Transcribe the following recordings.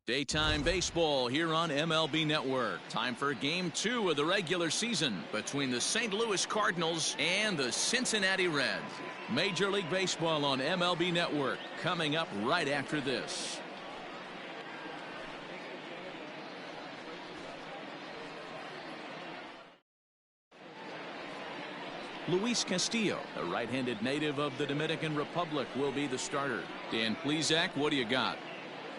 Daytime baseball here on MLB Network. Time for Game 2 of the regular season between the St. Louis Cardinals and the Cincinnati Reds. Major League Baseball on MLB Network coming up right after this. Luis Castillo, a right-handed native of the Dominican Republic, will be the starter. Dan Plesac, what do you got?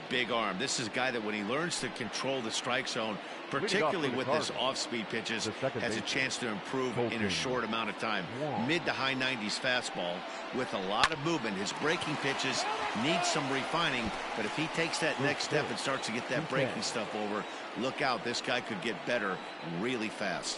Big arm. This is a guy that when he learns to control the strike zone, particularly with his off-speed pitches, has a chance to improve in a short amount of time. Mid to high 90s fastball with a lot of movement. His breaking pitches need some refining, but if he takes that next step and starts to get that breaking stuff over, look out. This guy could get better really fast.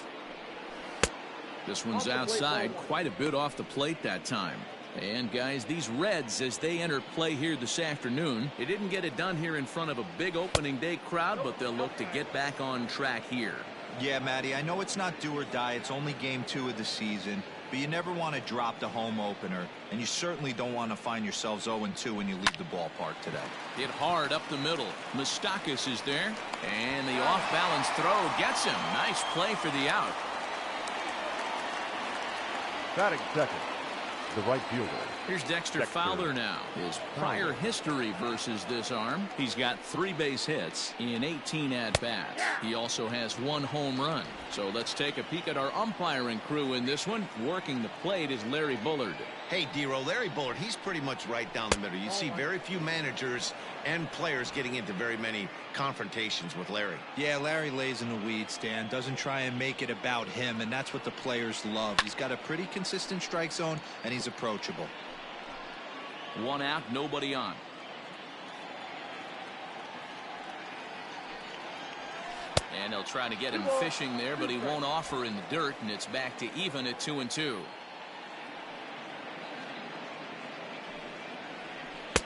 This one's outside, quite a bit off the plate that time. And guys, these Reds, as they enter play here this afternoon, they didn't get it done here in front of a big opening day crowd, but they'll look to get back on track here. Yeah, Matty, I know it's not do or die. It's only game 2 of the season, but you never want to drop the home opener, and you certainly don't want to find yourselves 0-2 when you leave the ballpark today. Hit hard up the middle. Moustakas is there, and the off-balance throw gets him. Nice play for the out. Batting second, the right fielder. Here's Dexter Fowler now. His prior history versus this arm. He's got 3 base hits in 18 at-bats. He also has 1 home run. So let's take a peek at our umpiring crew in this one. Working the plate is Larry Bullard. Hey, D-Row, Larry Bullard, he's pretty much right down the middle. You see very few managers and players getting into very many confrontations with Larry. Yeah, Larry lays in the weeds, Dan. Doesn't try and make it about him, and that's what the players love. He's got a pretty consistent strike zone, and he's approachable. 1 out, nobody on. And they'll try to get him fishing there, but he won't offer in the dirt, and it's back to even at 2-2.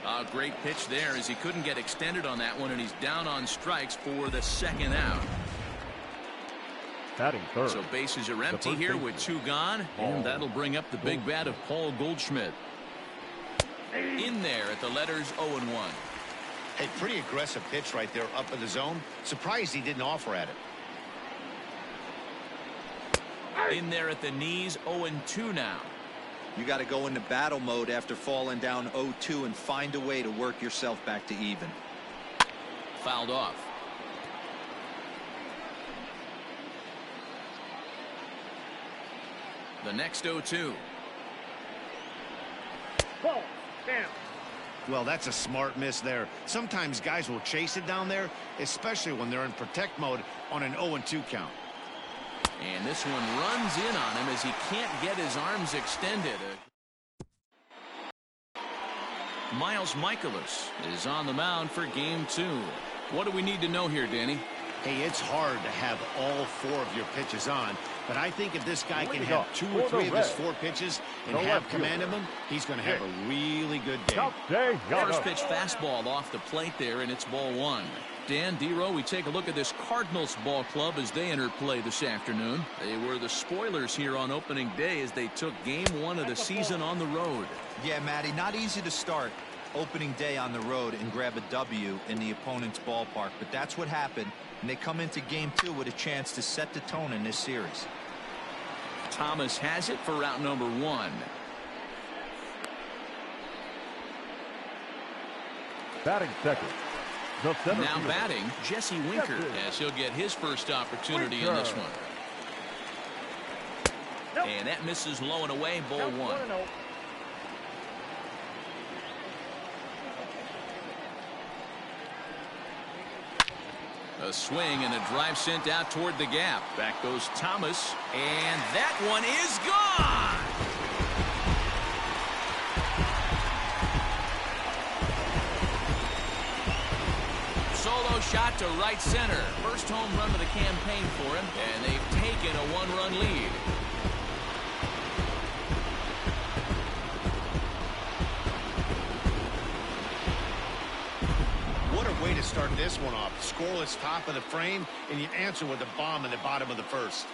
A great pitch there as he couldn't get extended on that one, and he's down on strikes for the 2nd out. Batting third. So bases are empty here with 2 gone, and that'll bring up the big bat of Paul Goldschmidt. In there at the letters 0-1. Hey, pretty aggressive pitch right there up in the zone. Surprised he didn't offer at it. In there at the knees, 0-2 now. You got to go into battle mode after falling down 0-2 and find a way to work yourself back to even. Fouled off. The next 0-2. Well, that's a smart miss there. Sometimes guys will chase it down there, especially when they're in protect mode on an 0-2 count. And this one runs in on him as he can't get his arms extended. Miles Michaelis is on the mound for game 2. What do we need to know here, Danny? Hey, it's hard to have all 4 of your pitches on, but I think if this guy can have 2 or 3 of his 4 pitches and have command of them, he's going to have a really good day. First pitch fastball off the plate there, and it's ball 1. Dan, D-Row, we take a look at this Cardinals ball club as they enter play this afternoon. They were the spoilers here on opening day as they took game 1 of the season on the road. Yeah, Matty, not easy to start opening day on the road and grab a W in the opponent's ballpark, but that's what happened, and they come into game 2 with a chance to set the tone in this series. Thomas has it for route number 1. Batting second. Now batting, Jesse Winker, as he'll get his first opportunity in this one. And that misses low and away, ball 1. A swing and a drive sent out toward the gap. Back goes Thomas, and that one is gone. Solo shot to right center. First home run of the campaign for him, and they've taken a 1-run lead. What a way to start this one off. Scoreless top of the frame, and you answer with a bomb in the bottom of the 1st.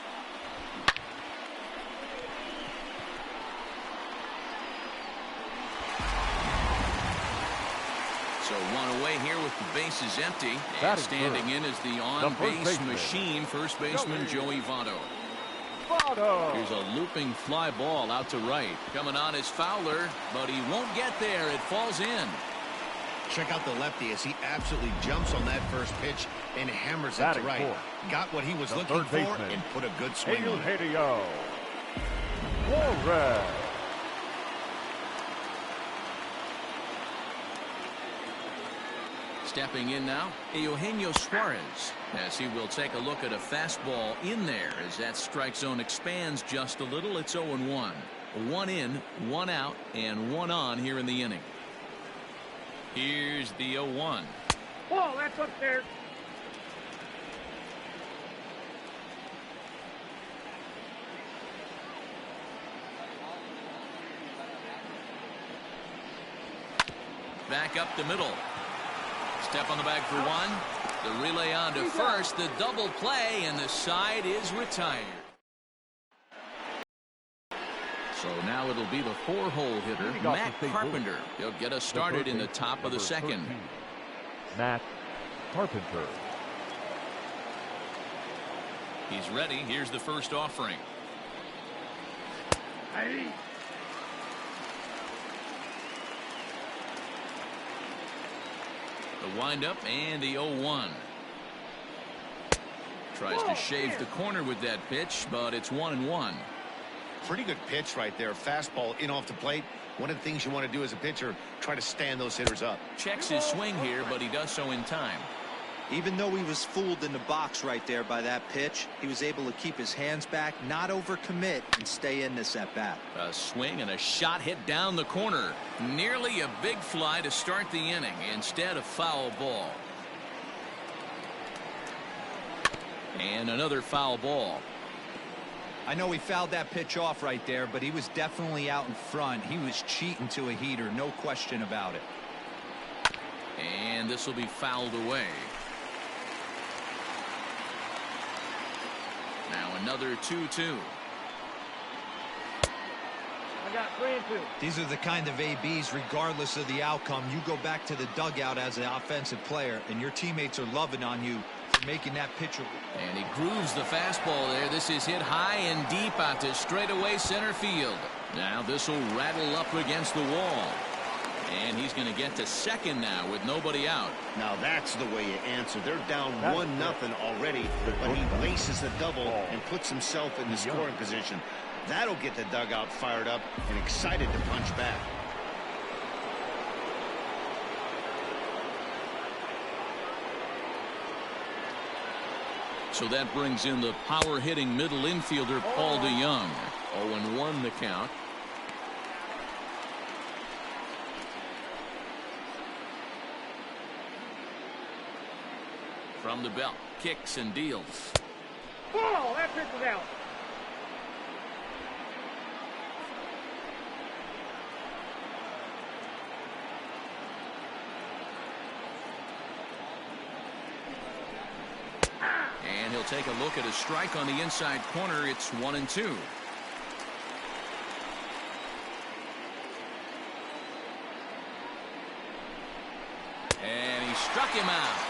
So one away here with the bases empty. And standing in is the on-base machine, first baseman Joey Votto. Here's a looping fly ball out to right. Coming on is Fowler, but he won't get there. It falls in. Check out the lefty as he absolutely jumps on that first pitch and hammers it to right. Got what he was looking for and put a good swing on it. Stepping in now, Eugenio Suarez, as he will take a look at a fastball in there as that strike zone expands just a little. It's 0-1. One in, one out, and one on here in the inning. Here's the 0-1. Oh, that's up there. Back up the middle. Step on the bag for one. The relay on to first. The double play, and the side is retired. So now it'll be the four-hole hitter, Matt Carpenter. He'll get us started in the top of the second. Matt Carpenter. He's ready. Here's the first offering. Hey. The windup and the 0-1. Tries to shave the corner with that pitch, but it's 1-1. Pretty good pitch right there. Fastball in off the plate. One of the things you want to do as a pitcher, try to stand those hitters up. Checks his swing here, but he does so in time. Even though he was fooled in the box right there by that pitch, he was able to keep his hands back, not overcommit, and stay in this at bat. A swing and a shot hit down the corner. Nearly a big fly to start the inning. Instead, a foul ball. And another foul ball. I know he fouled that pitch off right there, but he was definitely out in front. He was cheating to a heater, no question about it. And this will be fouled away. Now another 2-2. I got 3 and 2. These are the kind of ABs, regardless of the outcome. You go back to the dugout as an offensive player, and your teammates are loving on you for making that pitcher. And he grooves the fastball there. This is hit high and deep out to straightaway center field. Now this will rattle up against the wall. And he's going to get to second now with nobody out. Now that's the way you answer. They're down 1-0 already, but he laces the double and puts himself in the scoring position. That'll get the dugout fired up and excited to punch back. So that brings in the power-hitting middle infielder Paul DeYoung. 0-1 the count. From the belt, kicks and deals. Oh, that pitch is out. And he'll take a look at a strike on the inside corner. It's 1-2. And he struck him out.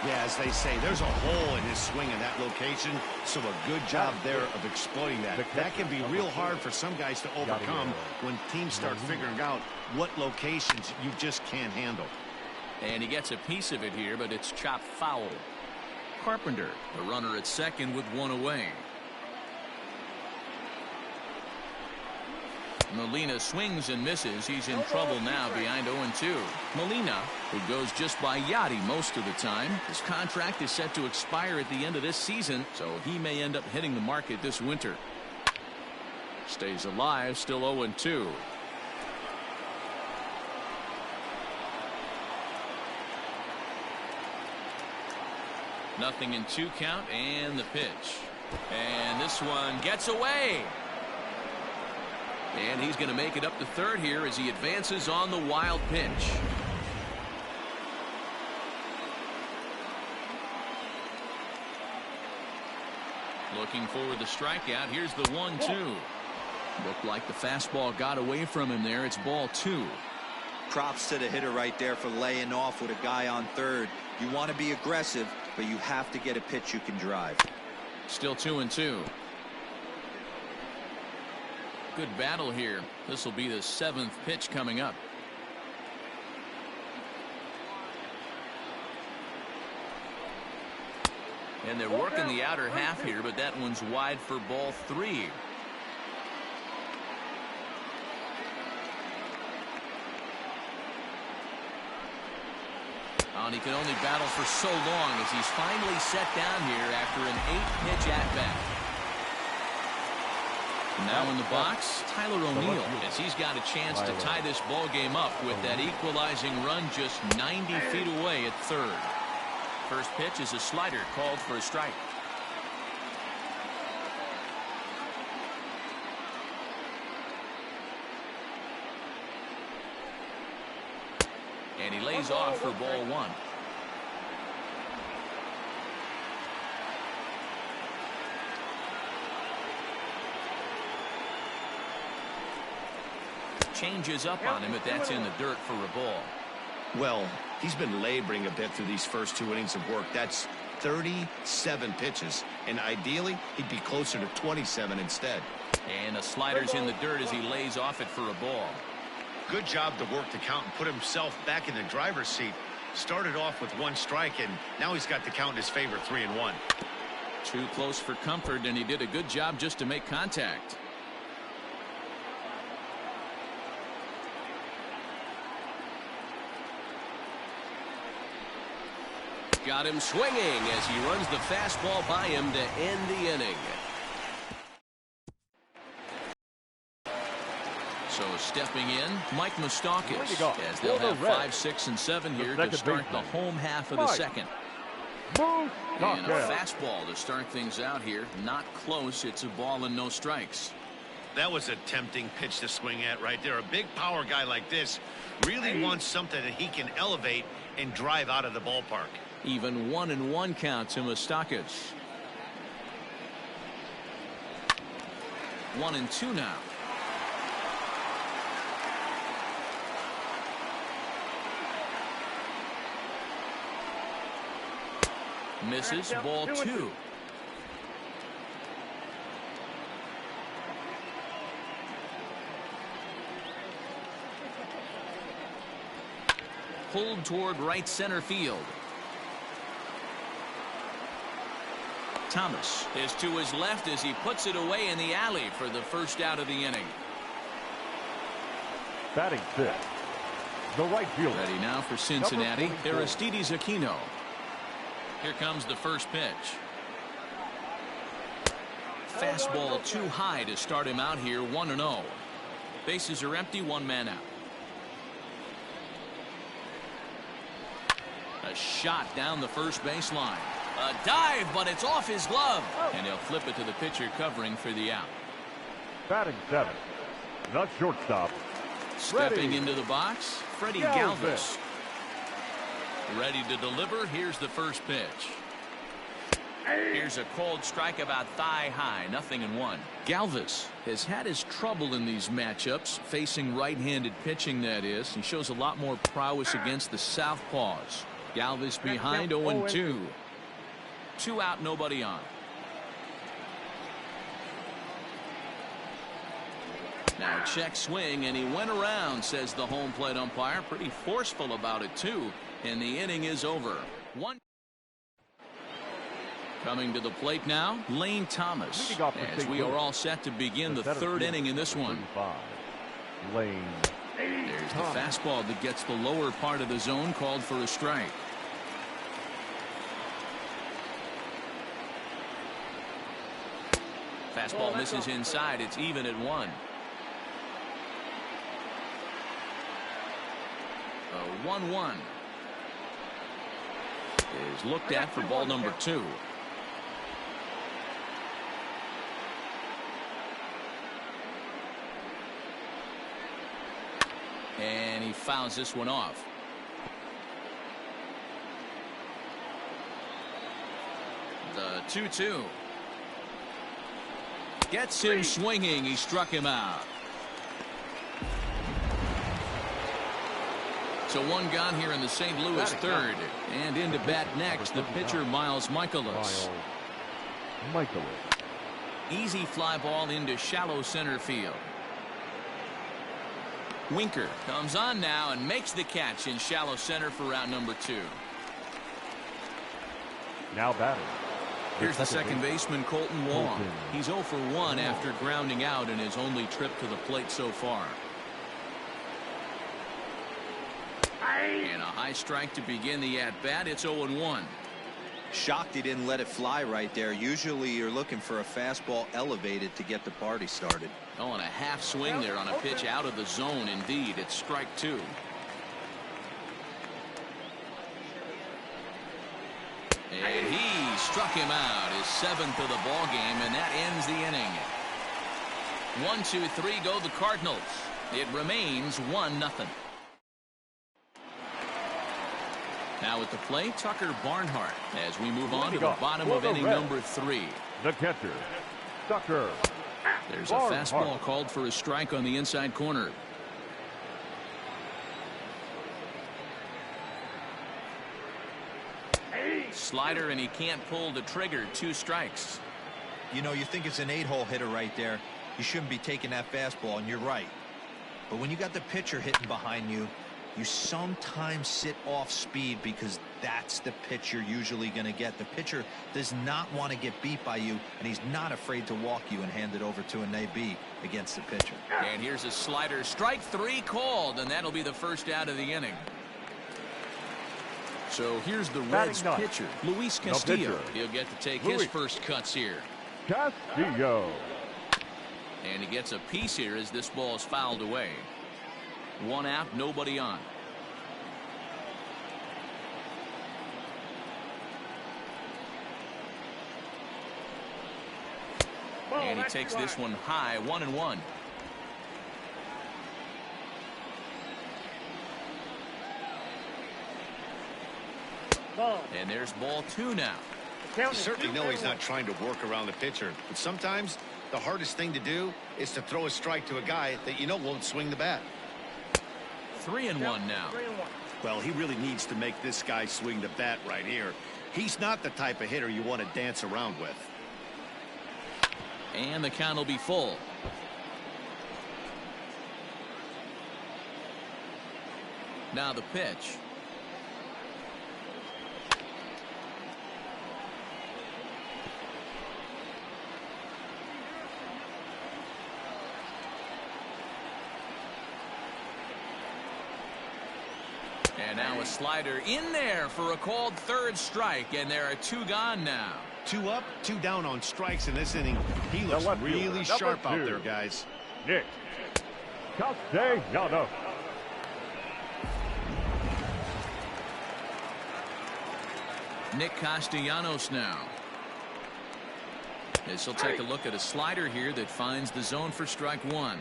Yeah, as they say, there's a hole in his swing in that location, so a good job there of exploiting that. That can be real hard for some guys to overcome when teams start figuring out what locations you just can't handle. And he gets a piece of it here, but it's chopped foul. Carpenter, the runner at second with one away. Molina swings and misses. He's in trouble now behind 0-2. Molina, who goes just by Yachty most of the time. His contract is set to expire at the end of this season, so he may end up hitting the market this winter. Stays alive, still 0-2. Nothing in 2 count, and the pitch. And this one gets away. And he's going to make it up to third here as he advances on the wild pitch. Looking for the strikeout. Here's the 1-2. Looked like the fastball got away from him there. It's ball 2. Props to the hitter right there for laying off with a guy on third. You want to be aggressive, but you have to get a pitch you can drive. Still 2-2. Good battle here. This will be the 7th pitch coming up. And they're working the outer half here, but that one's wide for ball 3. And he can only battle for so long as he's finally set down here after an 8-pitch at-bat. Now in the box, Tyler O'Neill, as he's got a chance to tie this ball game up with that equalizing run just 90 feet away at third. First pitch is a slider called for a strike. And he lays off for ball 1. Changes up on him, but that's in the dirt for a ball. Well, he's been laboring a bit through these first 2 innings of work. That's 37 pitches, and ideally he'd be closer to 27 instead. And a slider's in the dirt as he lays off it for a ball. Good job to work the count and put himself back in the driver's seat. Started off with 1 strike, and now he's got the count in his favor, 3-1. Too close for comfort, and he did a good job just to make contact. Got him swinging as he runs the fastball by him to end the inning. So stepping in, Mike Moustakas, as they'll have 5, 6, and 7 here to start the home half of the second. And a fastball to start things out here. Not close. It's a ball and no strikes. That was a tempting pitch to swing at right there. A big power guy like this really wants something that he can elevate and drive out of the ballpark. Even 1-1 count to Moustakas. 1-2 now. Misses, ball 2. Pulled toward right center field. Thomas is to his left as he puts it away in the alley for the first out of the inning. Batting 5th, the right fielder. Ready now for Cincinnati, Aristides Aquino. Here comes the first pitch. Fastball too high to start him out here, 1-0. Bases are empty, 1 man out. A shot down the first baseline. A dive, but it's off his glove. And he'll flip it to the pitcher covering for the out. Batting 7th, the shortstop. Stepping into the box, Freddie Galvis. Ready to deliver. Here's the first pitch. Here's a cold strike about thigh high, 0-1. Galvis has had his trouble in these matchups, facing right-handed pitching, that is. He shows a lot more prowess against the southpaws. Galvis behind, 0-2. 2 out, nobody on. Now check swing, and he went around, says the home plate umpire. Pretty forceful about it, too. And the inning is over. 1. Coming to the plate now, Lane Thomas, as we are all set to begin the 3rd inning in this one. Lane. There's the fastball that gets the lower part of the zone, called for a strike. Fastball misses inside. It's even at 1. A 1-1 is looked at for ball number 2. And he fouls this one off. The 2-2 gets him swinging. He struck him out. So one gone here in the St. Louis third. And into bat next, the pitcher, Miles Michaelis. Easy fly ball into shallow center field. Winker comes on now and makes the catch in shallow center for round number 2. Now batting. Here's the second baseman, Colton Wong. He's 0 for 1 after grounding out in his only trip to the plate so far. And a high strike to begin the at-bat. It's 0-1. Shocked he didn't let it fly right there. Usually you're looking for a fastball elevated to get the party started. Oh, and a half swing there on a pitch out of the zone. Indeed, it's strike 2. And he struck him out, his 7th of the ball game, and that ends the inning. 1-2-3 go the Cardinals. It remains 1-0. Now at the plate, Tucker Barnhart, as we move on to the bottom of inning number 3. The catcher, Tucker. There's a fastball called for a strike on the inside corner. Slider, and he can't pull the trigger. 2 strikes. You know, you think it's an 8-hole hitter right there. You shouldn't be taking that fastball, and you're right. But when you got the pitcher hitting behind you, you sometimes sit off speed because that's the pitch you're usually going to get. The pitcher does not want to get beat by you, and he's not afraid to walk you and hand it over to an AB against the pitcher. And here's a slider. Strike 3 called, and that'll be the first out of the inning. So here's the Reds pitcher, Luis Castillo. He'll get to take his first cuts here. Castillo. And he gets a piece here as this ball is fouled away. 1 out, nobody on. And he takes this one high, 1-1. And there's ball 2 now. You certainly know he's not trying to work around the pitcher, but sometimes the hardest thing to do is to throw a strike to a guy that you know won't swing the bat. 3-1 now. Well, he really needs to make this guy swing the bat right here. He's not the type of hitter you want to dance around with. And the count will be full. Now the pitch. And now a slider in there for a called 3rd strike, and there are 2 gone now. 2 up, 2 down on strikes in this inning. He looks really sharp out there, guys. Nick Castellanos. Nick Castellanos now. As he'll take a look at a slider here that finds the zone for strike 1.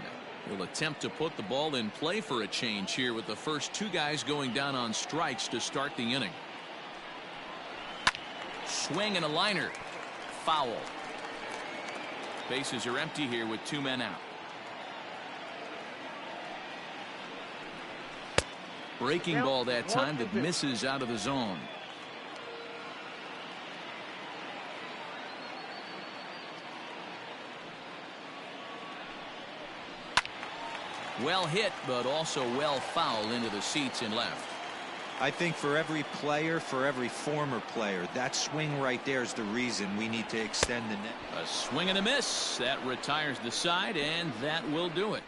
He'll attempt to put the ball in play for a change here with the first 2 guys going down on strikes to start the inning. Swing and a liner. Foul. Bases are empty here with 2 men out. Breaking ball that time that misses out of the zone. Well hit, but also well fouled into the seats and left. I think for every player, for every former player, that swing right there is the reason we need to extend the net. A swing and a miss. That retires the side, and that will do it.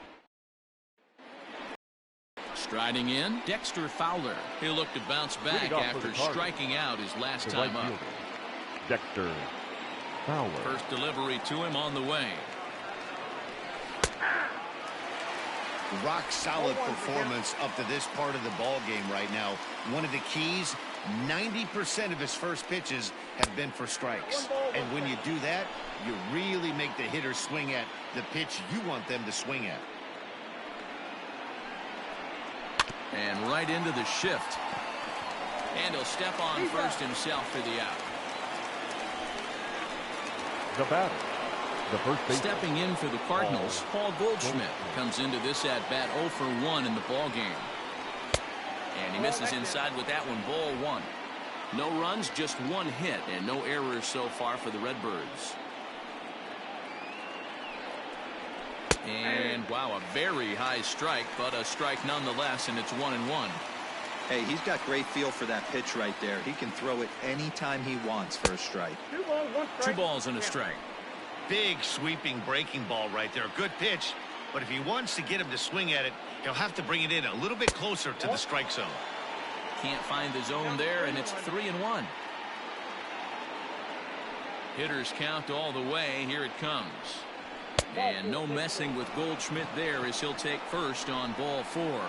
Striding in, Dexter Fowler. He'll look to bounce back after striking out his last time up. Dexter Fowler. First delivery to him on the way. Rock solid performance up to this part of the ball game right now. One of the keys, 90% of his first pitches have been for strikes. And when you do that, you really make the hitter swing at the pitch you want them to swing at. And right into the shift. And he'll step on first himself for the out. The batter. The first base. Stepping in for the Cardinals, Paul Goldschmidt comes into this at bat 0 for 1 in the ball game. And he misses inside with that one. Ball one. No runs, just one hit, and no errors so far for the Redbirds. And wow, a very high strike, but a strike nonetheless, and it's 1-1. Hey, he's got great feel for that pitch right there. He can throw it anytime he wants for a strike. 2 balls, 1 strike. 2 balls and a strike. Big sweeping breaking ball right there. Good pitch, but if he wants to get him to swing at it, he'll have to bring it in a little bit closer to the strike zone. Can't find the zone there, and it's 3-1. Hitters count all the way. Here it comes. And no messing with Goldschmidt there as he'll take first on ball 4.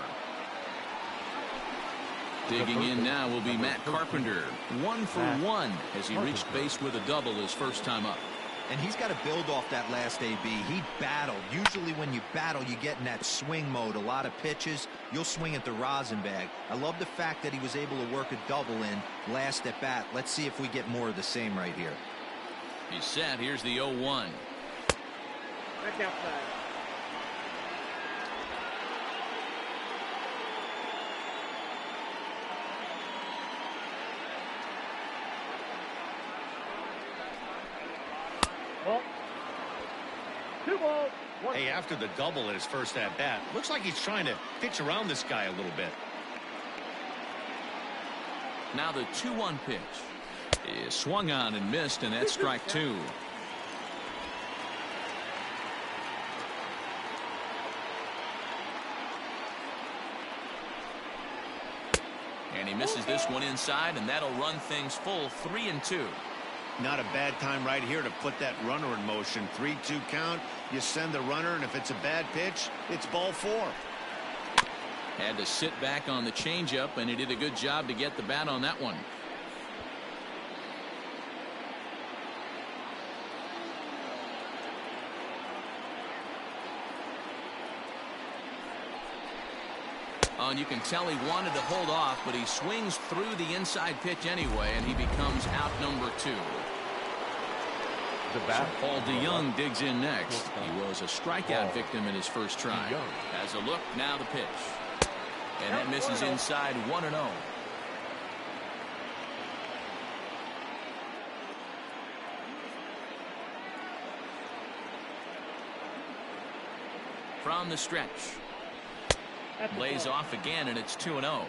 Digging in now will be Matt Carpenter. 1 for 1 as he reached base with a double his first time up. And he's got to build off that last AB. He battled. Usually when you battle, you get in that swing mode. A lot of pitches, you'll swing at the rosin bag. I love the fact that he was able to work a double in last at bat. Let's see if we get more of the same right here. He's set. Here's the 0-1. Back outside. Ball. 2 balls, 1 Hey, after the double at his first at bat, looks like he's trying to pitch around this guy a little bit. Now the 2-1 pitch is swung on and missed, and that's strike 2. And he misses this one inside, and that'll run things full. 3-2. Not a bad time right here to put that runner in motion. 3-2 count. You send the runner, and if it's a bad pitch, it's ball 4. Had to sit back on the changeup, and he did a good job to get the bat on that one. Oh, and you can tell he wanted to hold off, but he swings through the inside pitch anyway, and he becomes out number 2. Paul DeYoung digs in next. He was a strikeout victim in his first try. As a look, now the pitch. And that misses inside. 1-0. From the stretch. Lays off again, and it's 2-0.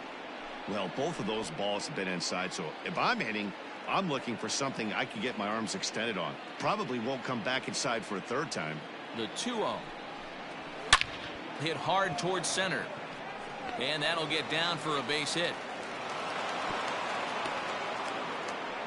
Well, both of those balls have been inside, so if I'm hitting, I'm looking for something I can get my arms extended on. Probably won't come back inside for a third time. The 2-0. Hit hard towards center. And that'll get down for a base hit.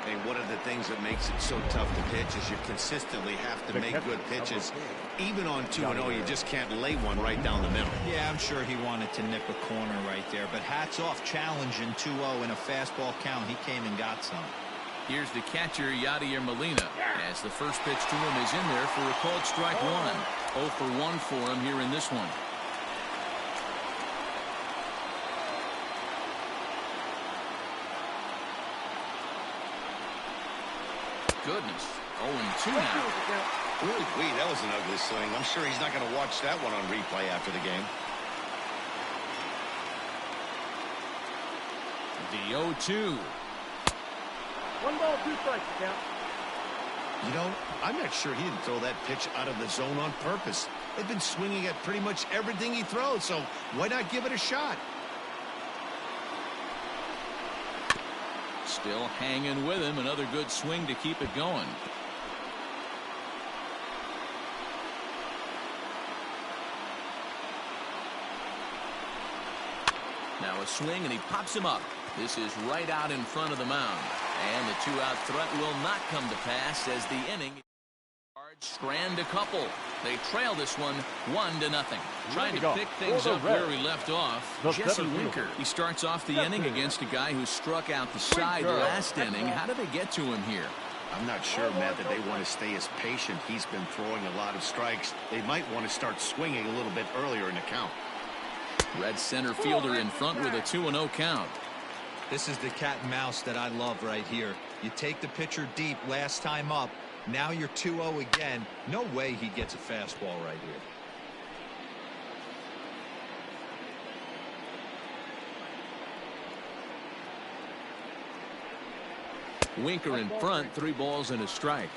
Hey, one of the things that makes it so tough to pitch is you consistently have to make good pitches. Even on 2-0, you just can't lay one right down the middle. Yeah, I'm sure he wanted to nip a corner right there, but hats off, challenging 2-0 in a fastball count. He came and got some. Here's the catcher, Yadier Molina, as the first pitch to him is in there for a called strike 1. 0 for 1 for him here in this one. Goodness. 0-2 now. Wait, that was an ugly swing. I'm sure he's not going to watch that one on replay after the game. The 0-2. 1 ball, 2 strikes, count. You know, I'm not sure he didn't throw that pitch out of the zone on purpose. They've been swinging at pretty much everything he throws, so why not give it a shot? Still hanging with him. Another good swing to keep it going. Now a swing, and he pops him up. This is right out in front of the mound. And the 2-out threat will not come to pass as the inning strand a couple. They trail this one 1-0. Trying to pick things up where he left off. Jesse Winker. He starts off the inning against a guy who struck out the side last inning. How did they get to him here? I'm not sure, Matt, that they want to stay as patient. He's been throwing a lot of strikes. They might want to start swinging a little bit earlier in the count. Red center fielder in front with a 2-0 count. This is the cat and mouse that I love right here. You take the pitcher deep last time up. Now you're 2-0 again. No way he gets a fastball right here. Winker in front, 3 balls and a strike.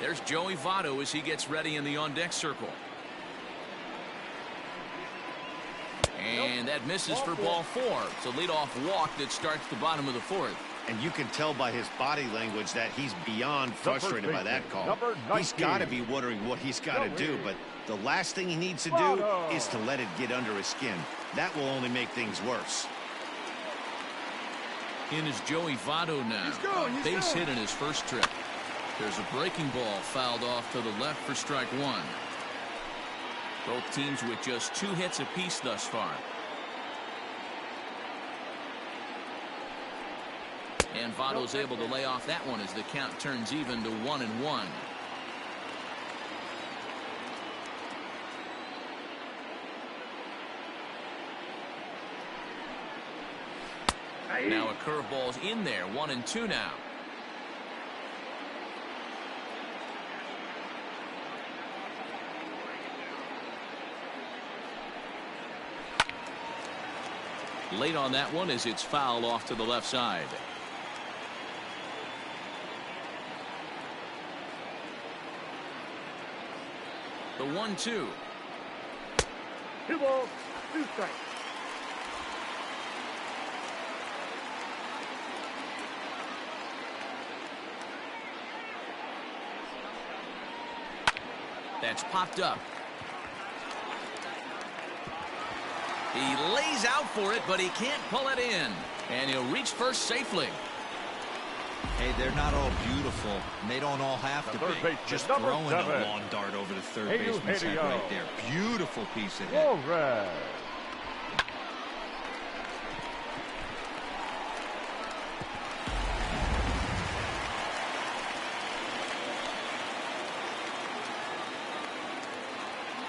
There's Joey Votto as he gets ready in the on-deck circle. And that misses for ball 4. It's a leadoff walk that starts the bottom of the 4th. And you can tell by his body language that he's beyond frustrated by that call. He's got to be wondering what he's got to do, but the last thing he needs to do is to let it get under his skin. That will only make things worse. In is Joey Votto now. A base hit in his first trip. There's a breaking ball fouled off to the left for strike 1. Both teams with just 2 hits apiece thus far. And Votto's able to lay off that one as the count turns even to 1-1. Now a curveball's in there, 1-2 now. Late on that one as it's fouled off to the left side. The 1-2. 2 balls, 2 strikes. That's popped up. He lays out for it, but he can't pull it in. And he'll reach first safely. Hey, they're not all beautiful, and they don't all have to be. Just throwing a lawn dart over the third baseman's head right there. Beautiful piece of hit.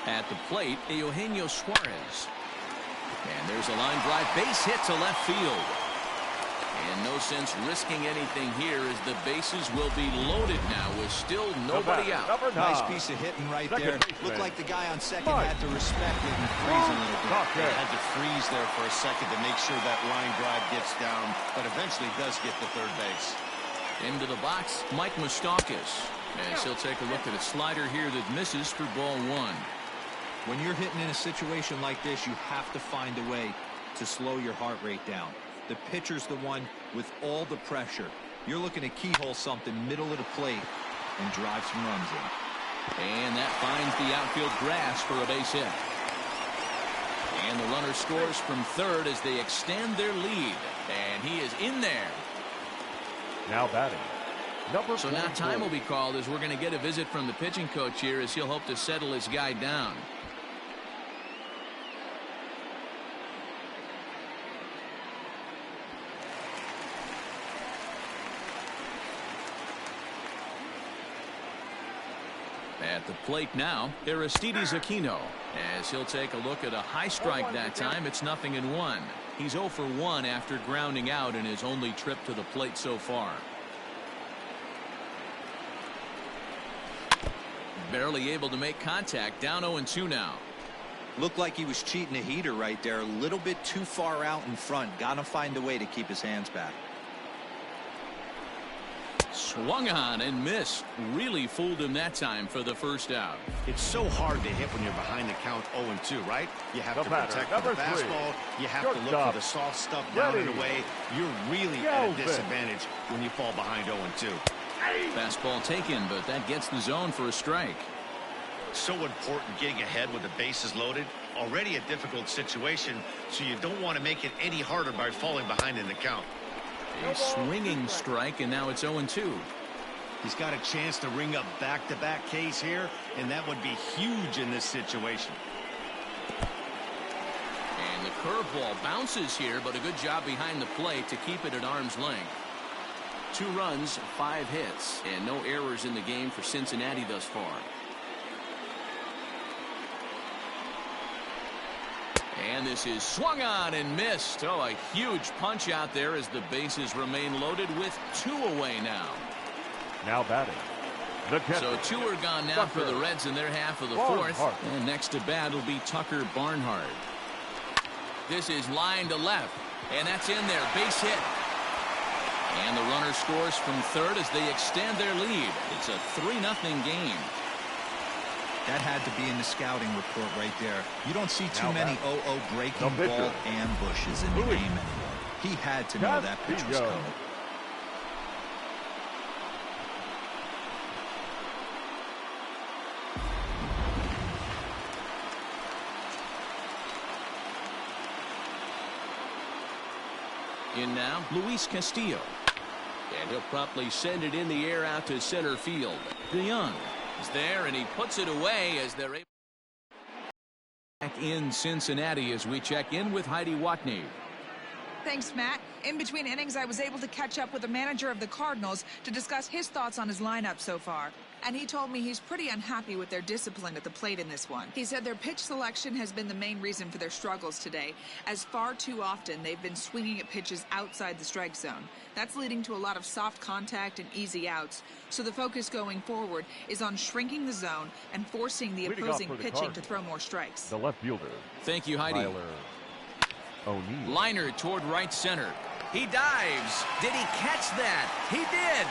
At the plate, Eugenio Suarez. And there's a line drive base hit to left field. And no sense risking anything here as the bases will be loaded now with still nobody out. Nice piece of hitting right there. Looked like the guy on second had to respect it and freeze a little bit. They had to freeze there for a second to make sure that line drive gets down, but eventually does get to third base. Into the box, Mike Moustakas. As he'll take a look at a slider here that misses for ball 1. When you're hitting in a situation like this, you have to find a way to slow your heart rate down. The pitcher's the one with all the pressure. You're looking to keyhole something middle of the plate and drive some runs in. And that finds the outfield grass for a base hit. And the runner scores from third as they extend their lead. And he is in there. Now batting. So now time will be called as we're going to get a visit from the pitching coach here as he'll hope to settle his guy down. At the plate now, Aristides Aquino. As he'll take a look at a high strike that time, it's 0-1. He's 0 for 1 after grounding out in his only trip to the plate so far. Barely able to make contact, down 0-2 now. Looked like he was cheating a heater right there, a little bit too far out in front. Gotta find a way to keep his hands back. Swung on and missed. Really fooled him that time for the first out. It's so hard to hit when you're behind the count 0-2, right? You have to protect the fastball. You have to look for the soft stuff down and away. You're really at a disadvantage when you fall behind 0-2. Fastball taken, but that gets the zone for a strike. So important getting ahead with the bases loaded. Already a difficult situation, so you don't want to make it any harder by falling behind in the count. A swinging strike, and now it's 0-2. He's got a chance to ring up back-to-back Ks here, and that would be huge in this situation. And the curveball bounces here, but a good job behind the plate to keep it at arm's length. 2 runs, 5 hits, and no errors in the game for Cincinnati thus far. And this is swung on and missed. Oh, a huge punch out there as the bases remain loaded with 2 away now. Now batting. So 2 are gone now for the Reds in their half of the 4th. And next to bat will be Tucker Barnhart. This is line to left. And that's in there. Base hit. And the runner scores from third as they extend their lead. It's a 3-0 game. That had to be in the scouting report right there. You don't see too many 0-0 breaking ball ambushes in the game anymore. He had to know that pitch was coming. In now, Luis Castillo. And he'll promptly send it in the air out to center field. DeYoung is there, and he puts it away as they're able. Back in Cincinnati as we check in with Heidi Watney. Thanks, Matt. In between innings, I was able to catch up with the manager of the Cardinals to discuss his thoughts on his lineup so far. And he told me he's pretty unhappy with their discipline at the plate in this one. He said their pitch selection has been the main reason for their struggles today, as far too often they've been swinging at pitches outside the strike zone. That's leading to a lot of soft contact and easy outs. So the focus going forward is on shrinking the zone and forcing the opposing pitching to throw more strikes. The left fielder. Thank you, Heidi. Liner toward right center. He dives. Did he catch that? He did.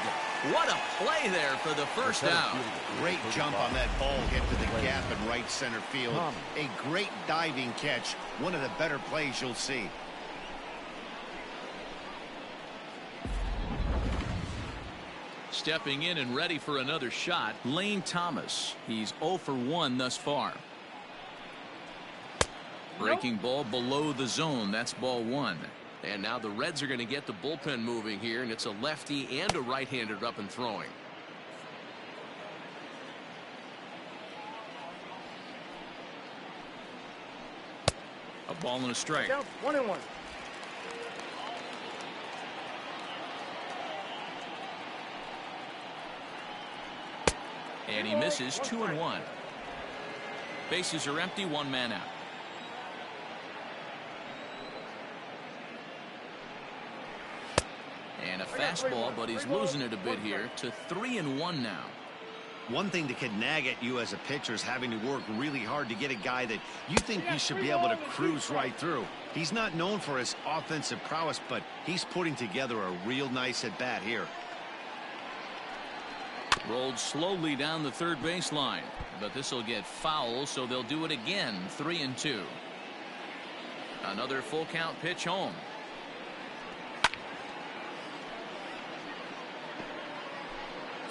What a play there for the first out. Great jump on that ball hit to the gap in right center field. A great diving catch. One of the better plays you'll see. Stepping in and ready for another shot, Lane Thomas. He's 0 for 1 thus far. Breaking ball below the zone. That's ball 1. And now the Reds are going to get the bullpen moving here, and it's a lefty and a right-hander up and throwing. A ball and a strike. 1-1. And he misses 2-1. Bases are empty, 1 man out. And a fastball, but he's losing it a bit here to 3-1 now. One thing that can nag at you as a pitcher is having to work really hard to get a guy that you think you should be able to cruise right through. He's not known for his offensive prowess, but he's putting together a real nice at bat here. Rolled slowly down the third baseline, but this will get foul, so they'll do it again. 3-2. Another full count pitch home.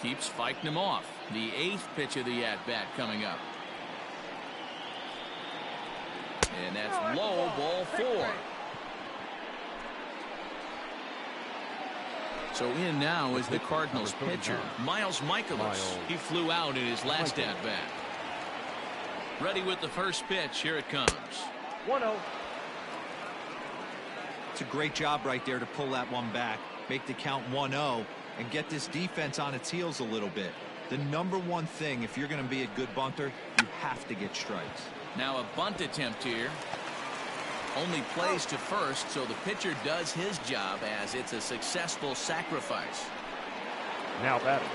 Keeps fighting him off. The 8th pitch of the at-bat coming up. And that's low, ball 4. So in now is the Cardinals pitcher, Miles Michaelis. He flew out in his last at-bat. Ready with the first pitch. Here it comes. 1-0. It's a great job right there to pull that one back, make the count 1-0, and get this defense on its heels a little bit. The number one thing, if you're going to be a good bunter, you have to get strikes. Now a bunt attempt here. Only plays to first, so the pitcher does his job as it's a successful sacrifice. Now batting.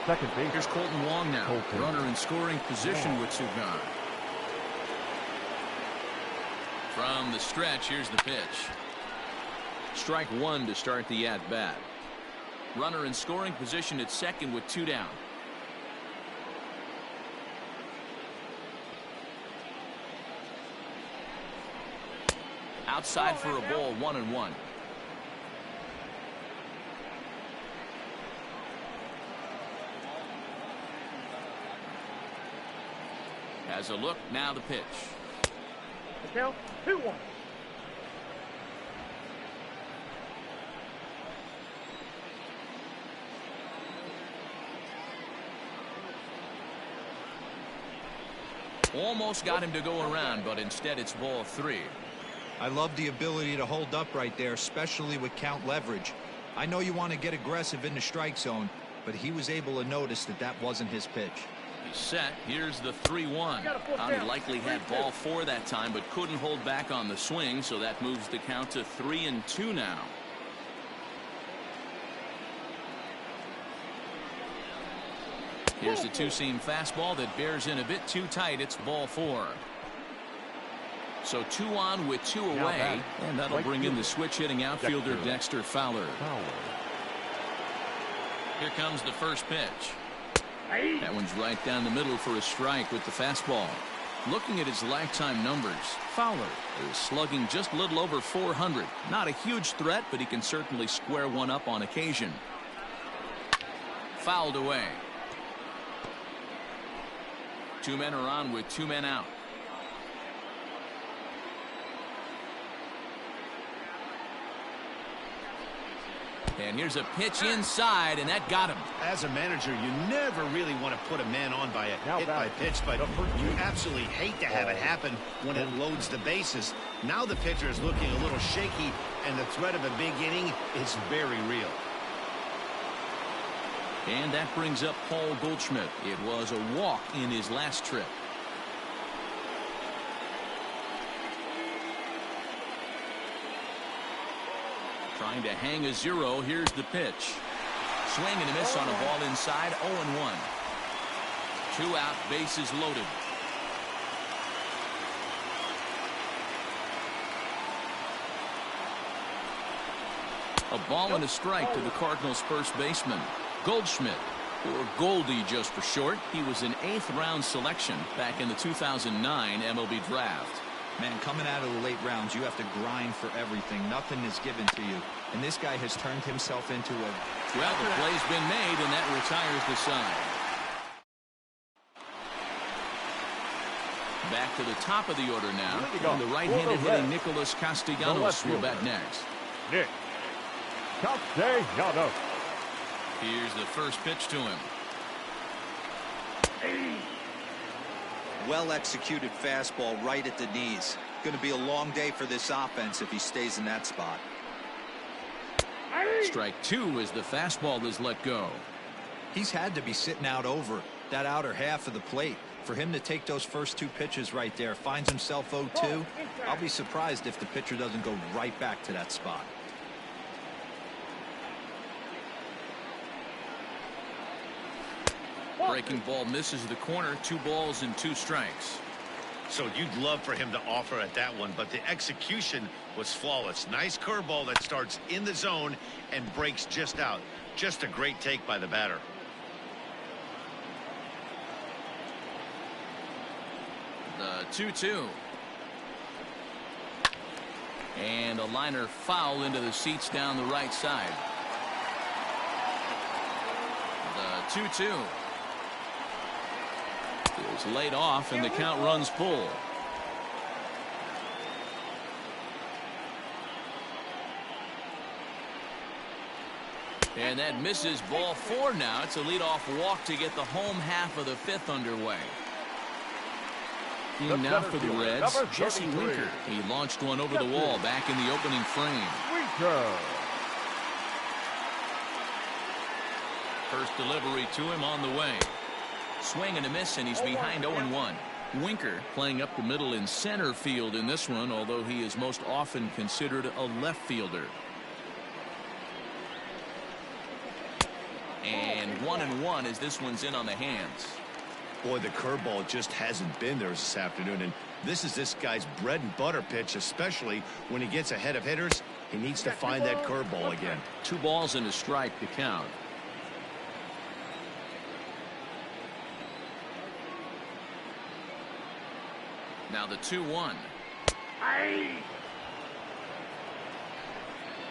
Second base. Here's Colton Wong now. Runner in scoring position with 2 gone. From the stretch, here's the pitch. Strike 1 to start the at-bat. Runner in scoring position at second with 2 down. Outside for a ball, 1-1. Has a look, now the pitch. The count 2-1. Almost got him to go around, but instead it's ball 3. I love the ability to hold up right there, especially with count leverage. I know you want to get aggressive in the strike zone, but he was able to notice that that wasn't his pitch. He's set. Here's the 3-1. He likely had ball 4 that time, but couldn't hold back on the swing, so that moves the count to 3-2 now. Here's the 2-seam fastball that bears in a bit too tight. It's ball 4. So 2 on with 2 away, and that'll bring in the switch hitting outfielder Dexter Fowler. Here comes the first pitch. That one's right down the middle for a strike with the fastball. Looking at his lifetime numbers, Fowler is slugging just a little over 400. Not a huge threat, but he can certainly square one up on occasion. Fouled away. 2 men are on with 2 men out. And here's a pitch inside, and that got him. As a manager, you never really want to put a man on by a hit by pitch, but you absolutely hate to have it happen when it loads the bases. Now the pitcher is looking a little shaky, and the threat of a big inning is very real. And that brings up Paul Goldschmidt. It was a walk in his last trip. Trying to hang a 0. Here's the pitch. Swing and a miss on a ball inside. 0-1. 2 out, bases loaded. A ball and a strike to the Cardinals' first baseman, Goldschmidt, or Goldie just for short. He was an 8th-round selection back in the 2009 MLB draft. Man, coming out of the late rounds, you have to grind for everything. Nothing is given to you. And this guy has turned himself into a... Well, the play's been made, and that retires the side. Back to the top of the order now. And the right-handed hitting Nicholas Castellanos will bat next. Nick Castellanos. Here's the first pitch to him. Well-executed fastball right at the knees. Going to be a long day for this offense if he stays in that spot. Strike 2 as the fastball is let go. He's had to be sitting out over that outer half of the plate. For him to take those first 2 pitches right there, finds himself 0-2. I'll be surprised if the pitcher doesn't go right back to that spot. Breaking ball misses the corner. 2 balls and 2 strikes. So you'd love for him to offer at that one, but the execution was flawless. Nice curveball that starts in the zone and breaks just out. Just a great take by the batter. The 2-2. And a liner foul into the seats down the right side. The 2-2. Is laid off, and the count runs full. And that misses. Ball 4 now. It's a leadoff walk to get the home half of the 5th underway. In now for the Reds, Jesse Winker. He launched one over the wall back in the opening frame. First delivery to him on the way. Swing and a miss, and he's behind 0-1. Winker playing up the middle in center field in this one, although he is most often considered a left fielder. And 1-1 as this one's in on the hands. Boy, the curveball just hasn't been there this afternoon, and this is this guy's bread and butter pitch, especially when he gets ahead of hitters. He needs to find that curveball again. 2 balls and a strike to count. Now the 2-1.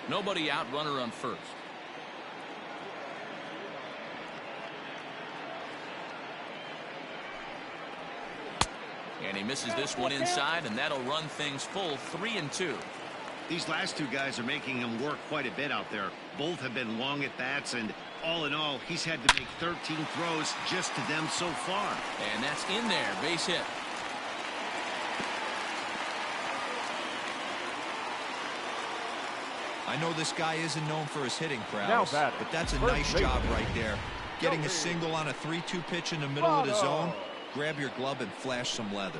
Nobody out, runner on first. And he misses this one inside, and that'll run things full. 3-2. These last 2 guys are making him work quite a bit out there. Both have been long at bats, and all in all, he's had to make 13 throws just to them so far. And that's in there. Base hit. I know this guy isn't known for his hitting prowess, but that's a nice job right there. Getting a single on a 3-2 pitch in the middle of the zone. Grab your glove and flash some leather.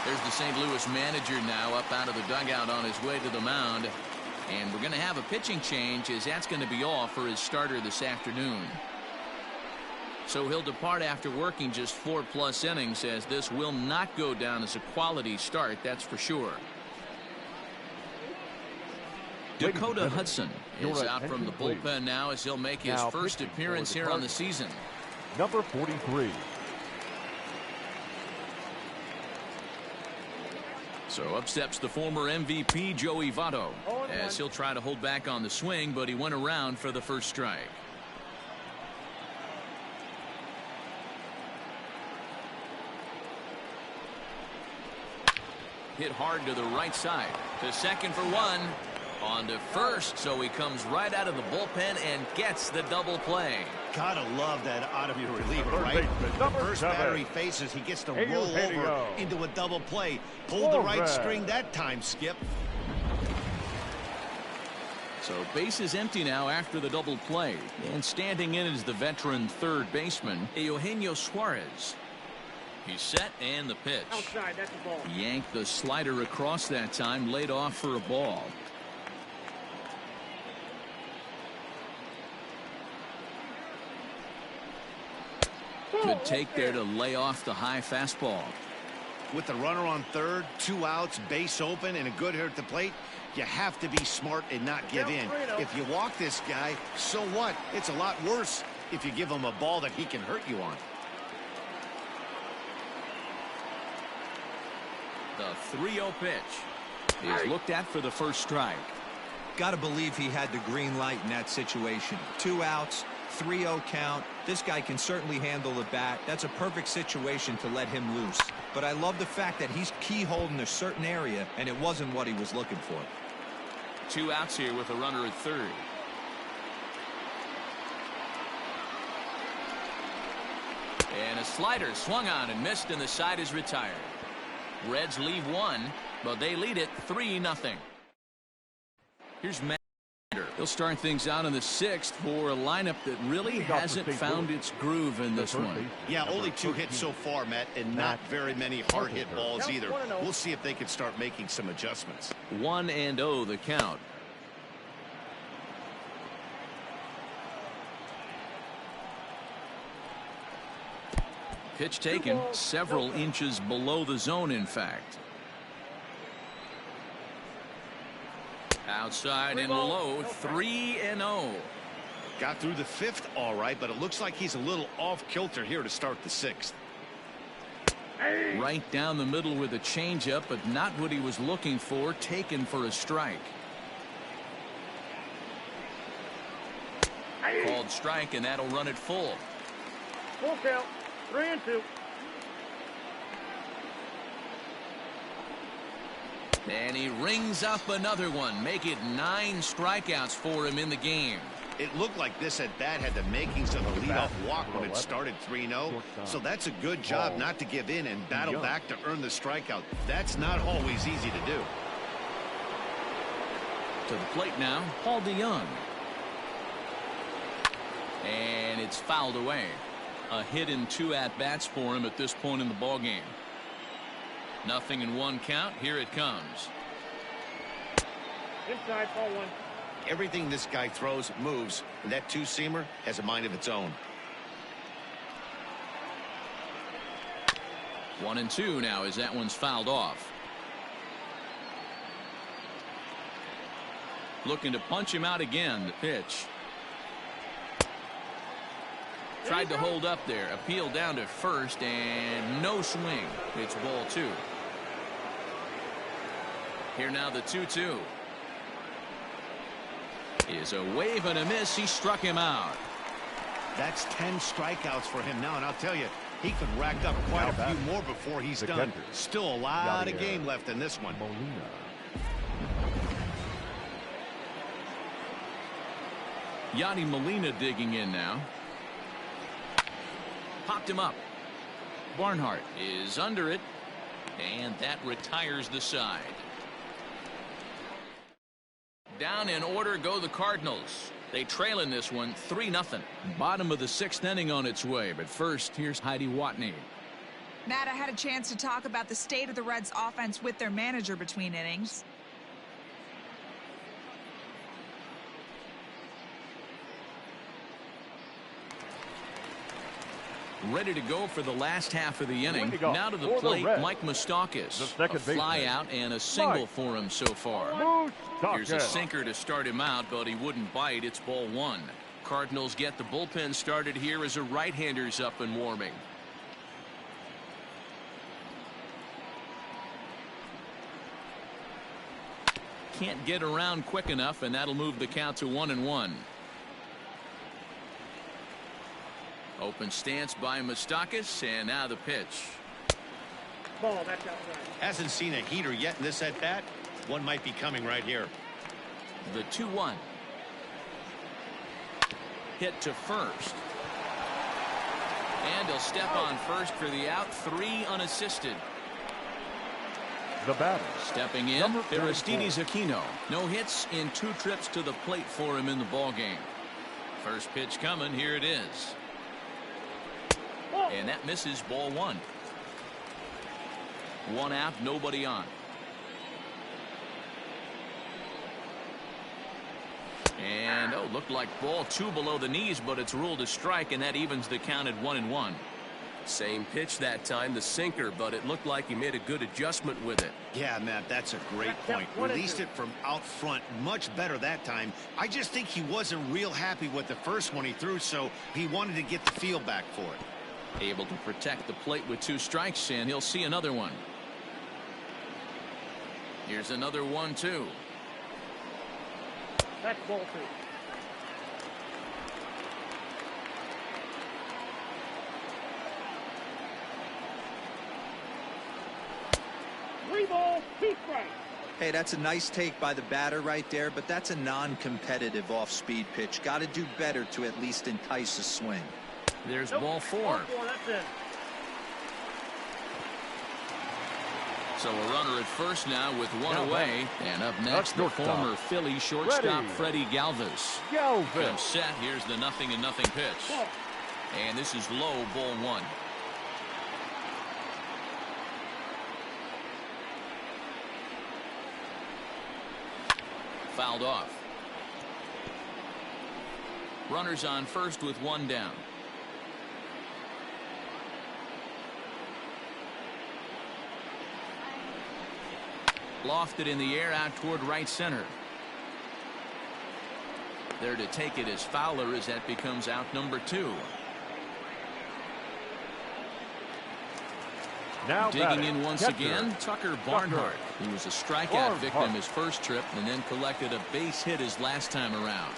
There's the St. Louis manager now up out of the dugout on his way to the mound. And we're going to have a pitching change, as that's going to be all for his starter this afternoon. So he'll depart after working just 4+ innings, as this will not go down as a quality start, that's for sure. Dakota Hudson is out from the bullpen now as he'll make his first appearance here on the season. Number 43. So up steps the former MVP Joey Votto as he'll try to hold back on the swing, but he went around for the first strike. Hit hard to the right side. To second for one. On to first, so he comes right out of the bullpen and gets the double play. Gotta love that out of your reliever, right? The first batter he faces, he gets to roll over into a double play. Pulled the right string that time, Skip. So base is empty now after the double play. And standing in is the veteran third baseman, Eugenio Suarez. He's set and the pitch. Outside, that's a ball. Yanked the slider across that time, laid off for a ball. Good take there to lay off the high fastball. With the runner on third, 2 outs, base open, and a good hitter at the plate, you have to be smart and not give in. If you walk this guy, so what? It's a lot worse if you give him a ball that he can hurt you on. The 3-0 pitch is looked at for the first strike. Gotta believe he had the green light in that situation. 2 outs, 3-0 count. This guy can certainly handle the bat. That's a perfect situation to let him loose. But I love the fact that he's keyholed in a certain area, and it wasn't what he was looking for. 2 outs here with a runner at third. And a slider swung on and missed, and the side is retired. Reds leave 1, but they lead it 3-0. Here's Matt. He'll start things out in the 6th for a lineup that really hasn't found its groove in this one. Yeah, only 2 hits so far, Matt, and not very many hard hit balls either. We'll see if they can start making some adjustments. 1-0 the count. Pitch taken several inches below the zone, in fact. Outside and low, 3-0. Got through the 5th all right, but it looks like he's a little off kilter here to start the 6th. Right down the middle with a changeup, but not what he was looking for, taken for a strike. Called strike, and that'll run it full. Full count, 3-2. And he rings up another one. Make it 9 strikeouts for him in the game. It looked like this at bat had the makings of a leadoff walk when it started 3-0. So that's a good job not to give in and battle back to earn the strikeout. That's not always easy to do. To the plate now, Paul DeYoung. And it's fouled away. A hit in 2 at-bats for him at this point in the ballgame. 0-1 count. Here it comes. Inside, ball 1. Everything this guy throws moves, and that 2-seamer has a mind of its own. 1-2 now as that one's fouled off. Looking to punch him out again. The pitch. Tried to hold up there. Appeal down to first, and no swing. It's ball 2. Here now the 2-2. Is a wave and a miss. He struck him out. That's 10 strikeouts for him now, and I'll tell you, he could rack up quite a few more before he's done. Still a lot of game left in this one. Yadi Molina digging in now. Popped him up. Barnhart is under it, and that retires the side. Down in order go the Cardinals. They trail in this one 3-0. Bottom of the 6th inning on its way, but first here's Heidi Watney. Matt, I had a chance to talk about the state of the Reds offense with their manager between innings. Ready to go for the last half of the inning. Leading off Now to the for the plate, Reds, Mike Moustakas. the second A fly baseman, out and a single Mike for him so far. Here's a Moustakas. sinker to start him out, but he wouldn't bite. It's ball one. Cardinals get the bullpen started here as a right-hander's up and warming. Can't get around quick enough, and that'll move the count to 1-1. Open stance by Moustakas, and now the pitch. Ball, that's outside. Hasn't seen a heater yet in this at bat. One might be coming right here. The 2-1. Hit to first. And he'll step on first for the out. 3 unassisted. The batter, Stepping in, number Aristides Aquino. No hits in 2 trips to the plate for him in the ballgame. First pitch coming. Here it is. And that misses, ball one. 1 out, nobody on. And looked like ball 2 below the knees, but it's ruled a strike, and that evens the count at 1-1. Same pitch that time, the sinker, but it looked like he made a good adjustment with it. Yeah, Matt, that's a great point. Released it from out front much better that time. I just think he wasn't real happy with the first one he threw, so he wanted to get the feel back for it. Able to protect the plate with 2 strikes, and he'll see another one. Here's another 1-2. That's ball 2. Three ball, 2 strikes. Hey, that's a nice take by the batter right there, but that's a non-competitive off-speed pitch. Got to do better to at least entice a swing. There's Nope. ball 4. Ball 4, that's it. So a runner at first now with 1 Now away. And up next, the shortstop. former Philly shortstop Freddie. Freddie Galvis. Galvis. Comes set. Here's the 0-0 pitch. Ball. And this is low, ball 1. Fouled off. Runners on first with 1 down. Lofted in the air out toward right center. There to take it is Fowler as that becomes out number 2. Now Digging batting, in once catcher, again, Tucker Barnhart. He was a strikeout Barnhart. victim his first trip and then collected a base hit his last time around.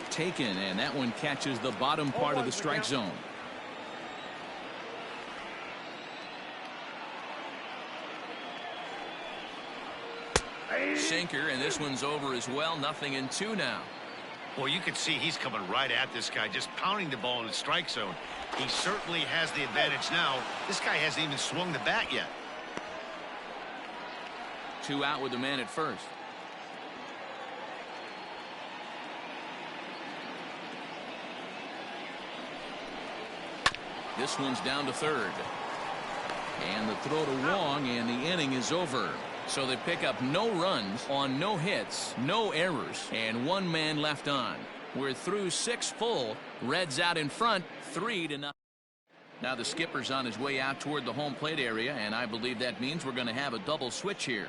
Taken, and that one catches the bottom part of the strike zone. Sinker, and this one's over as well. 0-2 now. Well, you can see he's coming right at this guy, just pounding the ball in the strike zone. He certainly has the advantage now. This guy hasn't even swung the bat yet. 2 out with the man at first. This one's down to third. And the throw to Wong, and the inning is over. So they pick up no runs on no hits, no errors, and 1 man left on. We're through 6 full. Reds out in front, 3-0. Now the skipper's on his way out toward the home plate area, and I believe that means we're going to have a double switch here.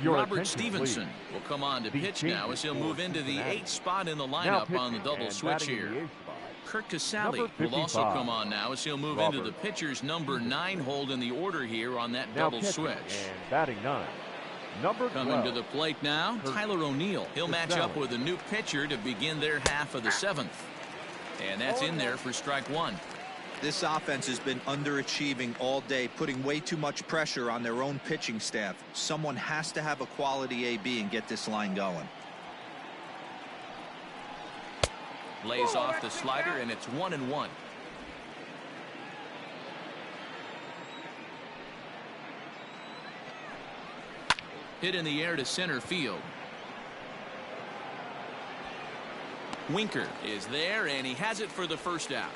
Your Robert attention, Stevenson please. will come on to These pitch now as he'll changes move for into the Cincinnati. 8th spot in the Now lineup on the pitching double and switch batting in here. the 8th spot, Kurt Casale number will also 55, come on now as he'll move Robert. into the pitcher's number 9 hold in the order here on that now double pitching switch. and batting 9, number 12. Coming to the plate now, Kurt Tyler O'Neill. He'll match up Casale. with a new pitcher to begin their half of the 7th. And that's in there for strike 1. This offense has been underachieving all day, putting way too much pressure on their own pitching staff. Someone has to have a quality AB and get this line going. Lays off the slider, and it's 1-1. Hit in the air to center field. Winker is there, and he has it for the first out.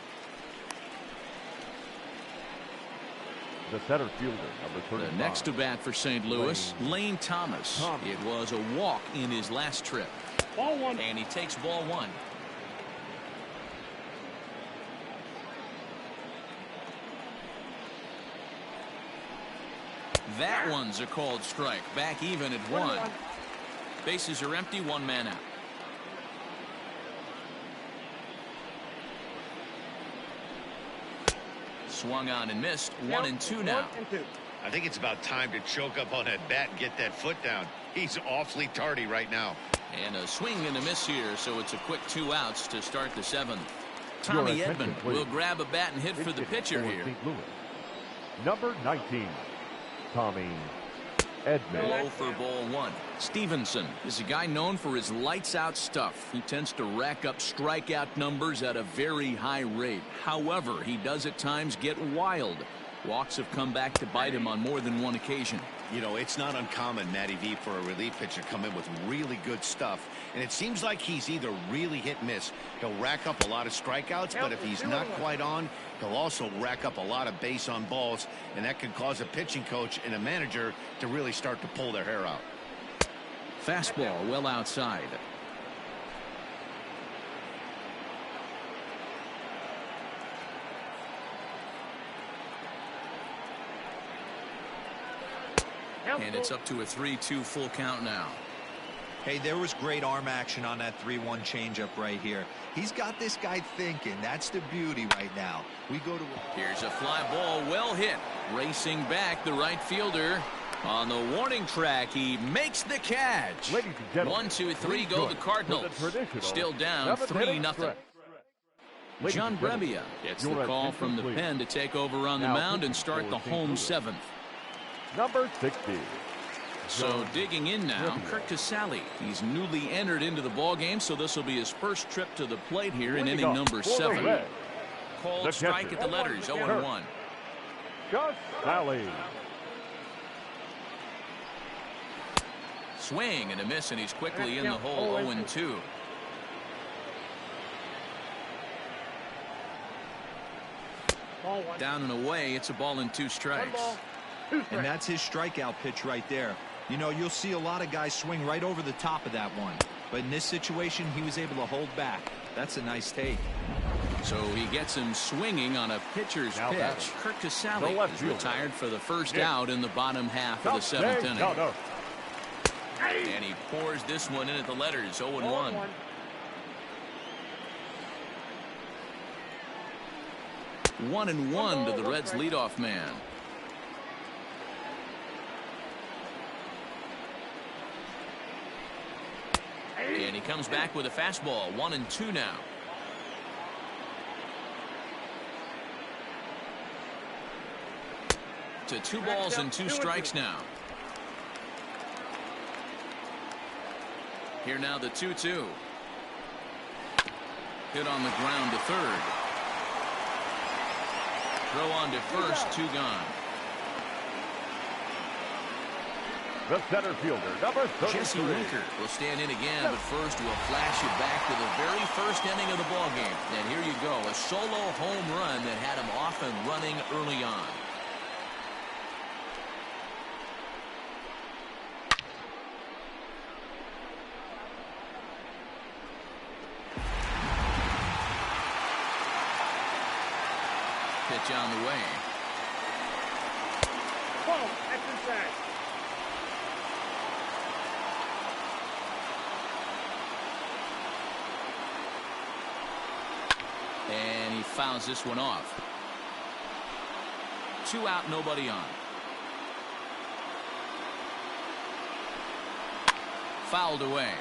The center fielder, number 35. The next to bat for St. Louis, Lane Thomas. It was a walk in his last trip. Ball 1. And he takes ball 1. That one's a called strike. Back even at 1. Bases are empty, 1 man out. Swung on and missed. 1-2 now. I think it's about time to choke up on that bat and get that foot down. He's awfully tardy right now. And a swing and a miss here, so it's a quick 2 outs to start the 7th. Tommy Edman will grab a bat and hit for the pitcher here. Number 19, Tommy Edman. Low for ball 1. Stevenson is a guy known for his lights-out stuff. He tends to rack up strikeout numbers at a very high rate. However, he does at times get wild. Walks have come back to bite him on more than one occasion. You know, it's not uncommon, Matty V, for a relief pitcher to come in with really good stuff. And it seems like he's either really hit and miss. He'll rack up a lot of strikeouts, but if he's not quite on, he'll also rack up a lot of base on balls. And that can cause a pitching coach and a manager to really start to pull their hair out. Fastball well outside. And it's up to a 3-2 full count now. Hey, there was great arm action on that 3-1 changeup right here. He's got this guy thinking. That's the beauty right now. We go to. Here's a fly ball, well hit. Racing back, the right fielder. On the warning track, he makes the catch. 1, 2, 3 go the Cardinals. Still down 3-0. John Brebbia gets the call from the pen to take over on the mound and start the home 7th. Number 60. So digging in now, Kurt Casale. He's newly entered into the ball game, so this will be his first trip to the plate here in inning number 7. Called strike at the letters, 0-1. Casale. Swing and a miss, and he's quickly in the hole, 0-2. Down and away, it's a ball and 2 strikes. And that's his strikeout pitch right there. You know, you'll see a lot of guys swing right over the top of that one. But in this situation, he was able to hold back. That's a nice take. So he gets him swinging on a pitcher's pitch. Kurt Casale is retired for the first out in the bottom half of the 7th inning. And he pours this one in at the letters, 0-1. 1-1 to the Reds' leadoff man. And he comes back with a fastball, 1-2 now. To 2 balls and 2 strikes now. Here now the 2-2. Hit on the ground to third. Throw on to first, 2 gone. The center fielder, number 33. Jesse Winker will stand in again, but first we'll flash you back to the very first inning of the ballgame. And here you go, a solo home run that had him off and running early on. Pitch on the way. Ball, that's inside. And he fouls this one off. 2 out, nobody on. Fouled away.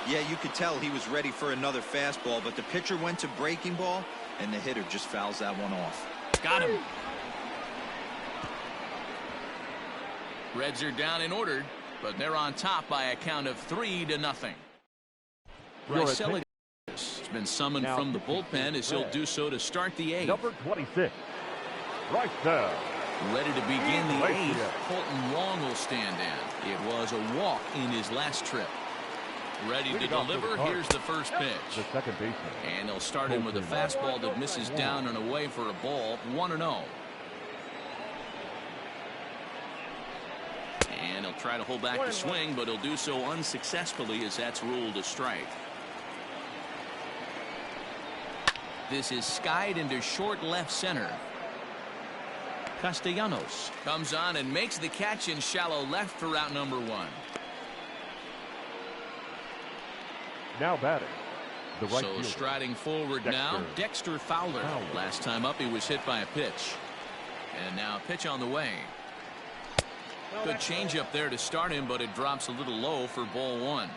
Yeah, you could tell he was ready for another fastball, but the pitcher went to breaking ball, and the hitter just fouls that one off. Got him. Reds are down in order, but they're on top by a count of 3-0. Bryce Elliott has been summoned from the bullpen as he'll do so to start the 8th. Number 26. Right there. Ready to begin the 8th. Colton Wong will stand in. It was a walk in his last trip. Ready to deliver. Here's the first pitch. The second baseman. And he'll start him with a fastball that misses down and away for a ball. 1-0. And he'll try to hold back the swing, but he'll do so unsuccessfully as that's ruled a strike. This is skied into short left center. Castellanos comes on and makes the catch in shallow left for out number 1. Now batting. The right So fielder. striding forward now, Dexter Fowler. Last time up he was hit by a pitch. And now a pitch on the way. Good changeup there to start him, but it drops a little low for ball 1.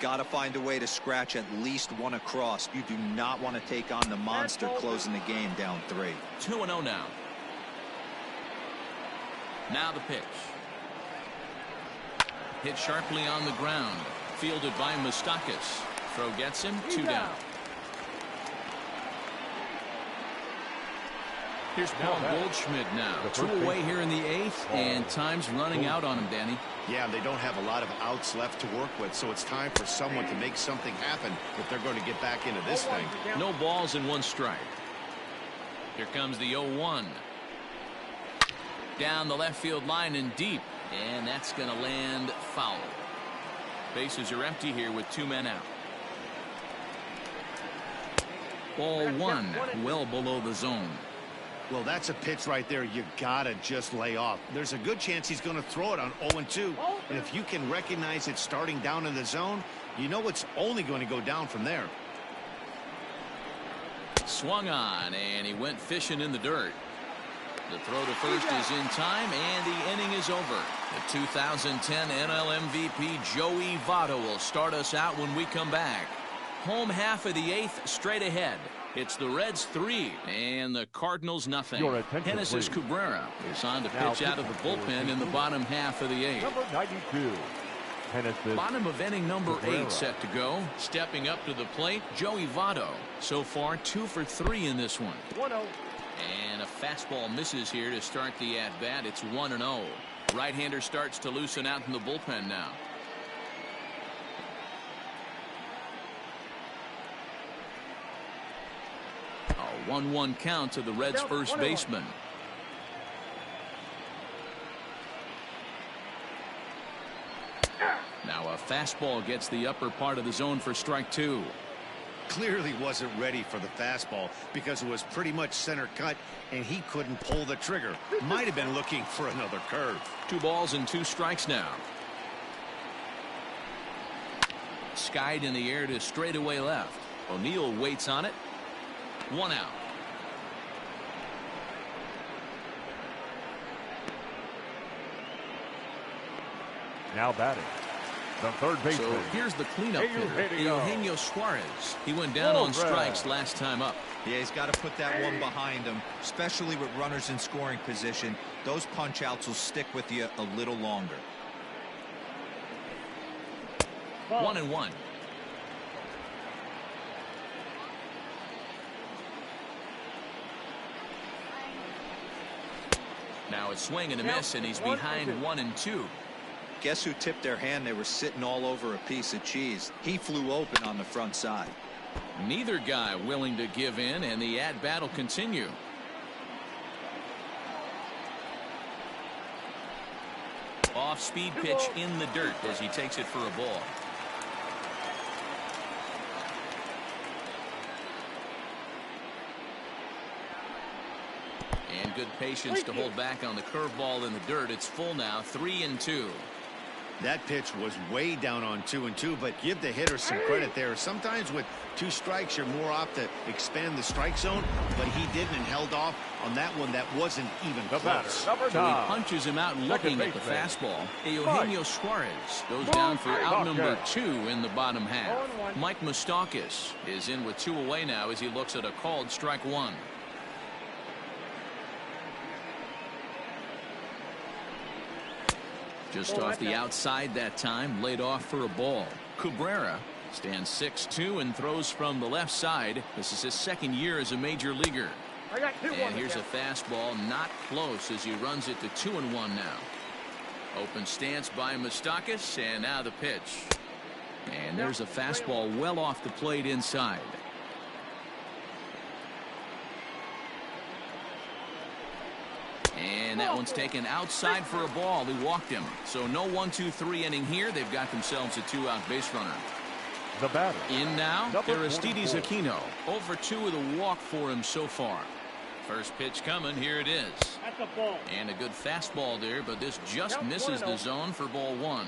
Got to find a way to scratch at least one across. You do not want to take on the monster closing the game down 3. 2-0 now. Now the pitch. Hit sharply on the ground. Fielded by Moustakas. Throw gets him. 2 down. Here's Paul Goldschmidt now. 2 away here in the 8th, and time's running out on him, Danny. Yeah, they don't have a lot of outs left to work with, so it's time for someone to make something happen if they're going to get back into this thing. No balls and 1 strike. Here comes the 0-1. Down the left field line and deep, and that's going to land foul. Bases are empty here with 2 men out. Ball 1, well below the zone. Well, that's a pitch right there you gotta just lay off. There's a good chance he's going to throw it on 0-2, and if you can recognize it starting down in the zone, you know it's only going to go down from there. Swung on, and he went fishing in the dirt. The throw to first is in time, and the inning is over. The 2010 NL MVP Joey Votto will start us out when we come back. Home half of the 8th, straight ahead. It's the Reds 3 and the Cardinals nothing. Genesis Cabrera is on to pitch out of the bullpen in the bottom half of the 8th. Number 92. Genesis Bottom of inning number Cabrera. 8 set to go. Stepping up to the plate, Joey Votto. So far 2 for 3 in this one. 1-0. And a fastball misses here to start the at-bat. It's 1-0. Right-hander starts to loosen out in the bullpen now. A 1-1 count to the Reds' first baseman. Now a fastball gets the upper part of the zone for strike 2. Clearly wasn't ready for the fastball because it was pretty much center cut and he couldn't pull the trigger. Might have been looking for another curve. 2 balls and 2 strikes now. Skied in the air to straightaway left. O'Neill waits on it. 1 out. now batting. The third baseman. So here's the cleanup hitter, Eugenio Suarez. He went down on strikes last time up. Yeah, he's got to put that one behind him, especially with runners in scoring position. Those punch outs will stick with you a little longer. 1-1. Now a swing and a miss, and he's behind 1-2. Guess who tipped their hand? They were sitting all over a piece of cheese. He flew open on the front side. Neither guy willing to give in, and the at-bat will continue. Off-speed pitch in the dirt as he takes it for a ball. And good patience to hold back on the curveball in the dirt. It's full now, 3-2. That pitch was way down on 2-2, but give the hitter some credit there. Sometimes with 2 strikes, you're more apt to expand the strike zone, but he didn't and held off on that one that wasn't even close. So he punches him out looking at the fastball. Eugenio Suarez goes down for out number 2 in the bottom half. Mike Moustakas is in with 2 away now as he looks at a called strike 1. Just off the outside that time, laid off for a ball. Cabrera stands 6'2" and throws from the left side. This is his second year as a major leaguer. And here's a fastball not close as he runs it to 2-1 now. Open stance by Moustakas, and now the pitch. And there's a fastball well off the plate inside. And that one's taken outside for a ball. He walked him. So no 1-2-3 inning here. They've got themselves a 2-out base runner. The batter. In now, Aristides Aquino. 0 for 2 with a walk for him so far. First pitch coming. Here it is. That's a ball. And a good fastball there, but this just Count misses the 1-0. zone for ball one.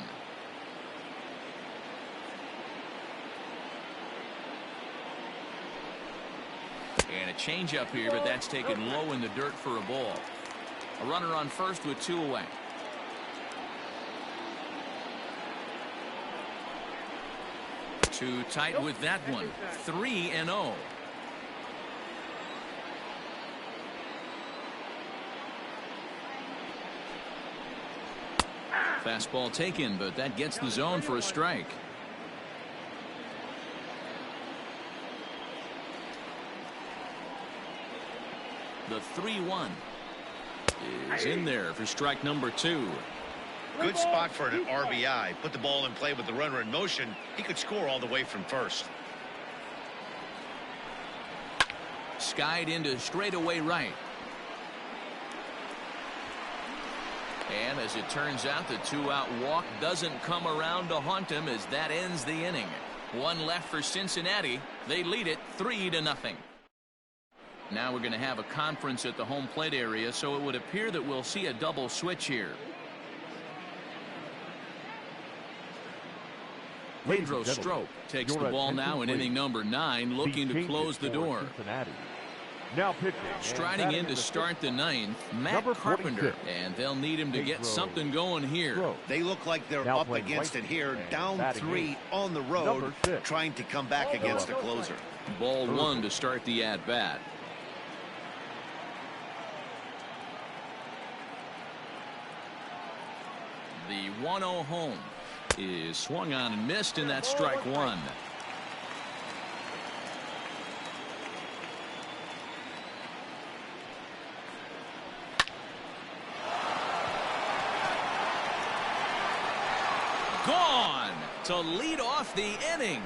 And a changeup here, but that's taken low in the dirt for a ball. A runner on first with 2 away. Too tight with that one. 3-0. Fastball taken, but that gets the zone for a strike. The 3-1 is in there for strike number 2. Good spot for an RBI. Put the ball in play with the runner in motion. He could score all the way from first. Skied into straightaway right. And as it turns out, the 2-out walk doesn't come around to haunt him as that ends the inning. 1 left for Cincinnati. They lead it 3-0. Now we're going to have a conference at the home plate area, so it would appear that we'll see a double switch here. Pedro Strop takes the ball now in inning number 9, looking to close the door. Cincinnati. Now pitching. Striding in to start the 9th, Matt Carpenter, and they'll need him to get something going here. They look like they're up against it here, down 3 on the road, trying to come back against the closer. Ball 1 to start the at-bat. The 1-0 home is swung on and missed, and that's strike 1. Gone to lead off the inning.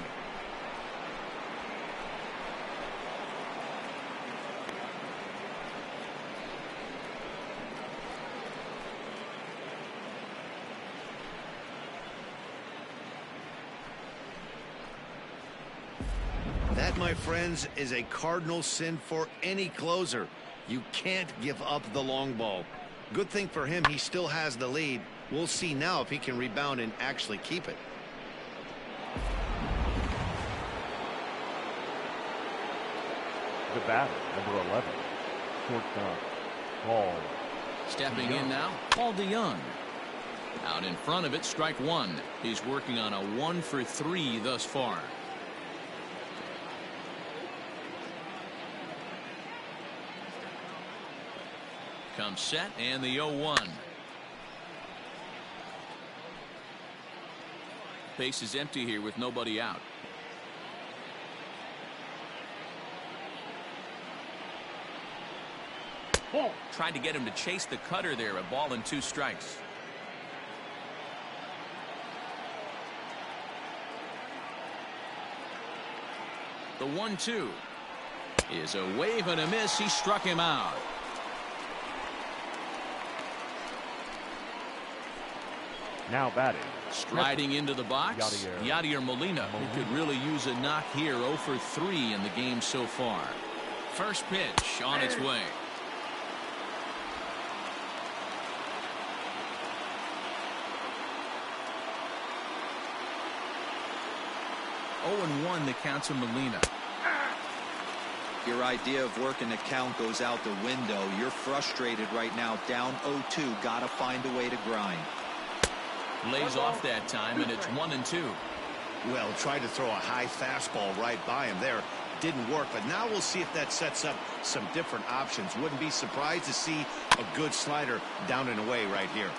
That, my friends, is a cardinal sin for any closer. You can't give up the long ball. Good thing for him, he still has the lead. We'll see now if he can rebound and actually keep it. The batter, number 11, shortstop, Paul. Stepping in now, Paul DeYoung. Out in front of it, strike 1. He's working on a 1-for-3 thus far. Comes set, and the 0-1. Base is empty here with nobody out. Ball. Tried to get him to chase the cutter there. A ball and 2 strikes. The 1-2 is a wave and a miss. He struck him out. Now batting. Striding into the box, Yadier Molina, who could really use a knock here. 0-for-3 in the game so far. First pitch on its way. Oh, 1 the count to Molina. Your idea of working the count goes out the window. You're frustrated right now, down 0-2. Gotta find a way to grind. Lays off that time, and it's 1-2. Well, tried to throw a high fastball right by him there. Didn't work, but now we'll see if that sets up some different options. Wouldn't be surprised to see a good slider down and away right here.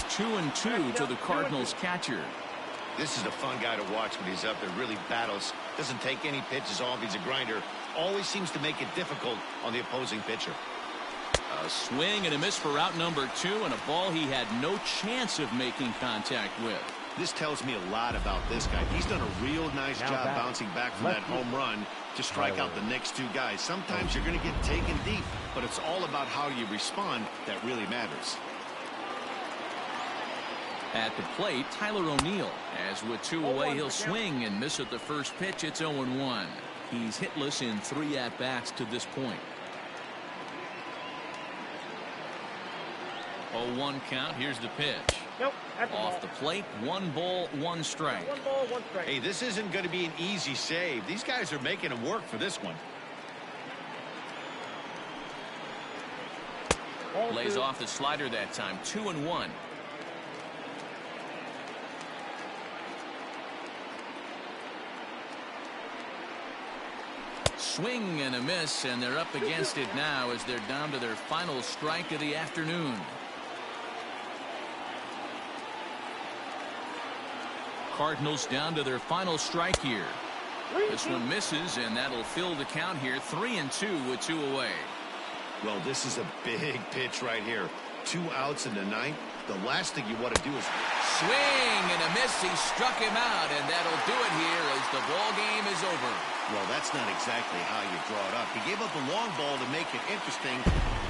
Two and 2 to the Cardinals catcher. This is a fun guy to watch when he's up there. Really battles. Doesn't take any pitches off. He's a grinder. Always seems to make it difficult on the opposing pitcher. A swing and a miss for out number 2, and a ball he had no chance of making contact with. This tells me a lot about this guy. He's done a real nice job bouncing back from that home run to strike out the next 2 guys. Sometimes you're going to get taken deep, but it's all about how you respond that really matters. At the plate, Tyler O'Neill. As with 2 away, he'll swing and miss at the first pitch. It's 0-1. He's hitless in 3 at-bats to this point. 0-1 count. Here's the pitch. Nope. That's Off the plate, 1 ball, 1 strike. 1 ball, 1 strike. Hey, this isn't going to be an easy save. These guys are making him work for this one. Lays off the slider that time. 2-1. Swing and a miss, and they're up against it now as they're down to their final strike of the afternoon. Cardinals down to their final strike here. This one misses, and that'll fill the count here. 3-2 with 2 away. Well, this is a big pitch right here. 2 outs in the 9th. The last thing you want to do is swing and a miss. He struck him out, and that'll do it here as the ball game is over. Well, that's not exactly how you draw it up. He gave up a long ball to make it interesting,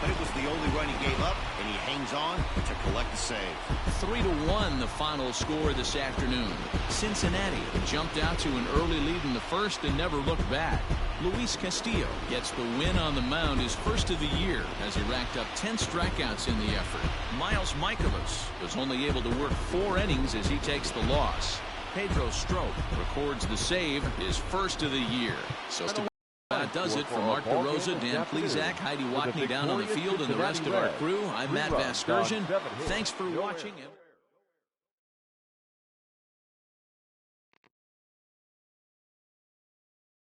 but it was the only run he gave up, and he hangs on to collect the save. 3-1 the final score this afternoon. Cincinnati jumped out to an early lead in the first and never looked back. Luis Castillo gets the win on the mound, his first of the year, as he racked up 10 strikeouts in the effort. Miles Michaelis was only able to work 4 innings as he takes the loss. Pedro Strop records the save, his first of the year. So that does it for Mark DeRosa, Dan Plesac, Heidi Watney down on the field, and the rest of our crew. I'm Matt Vasgersian. Thanks for watching.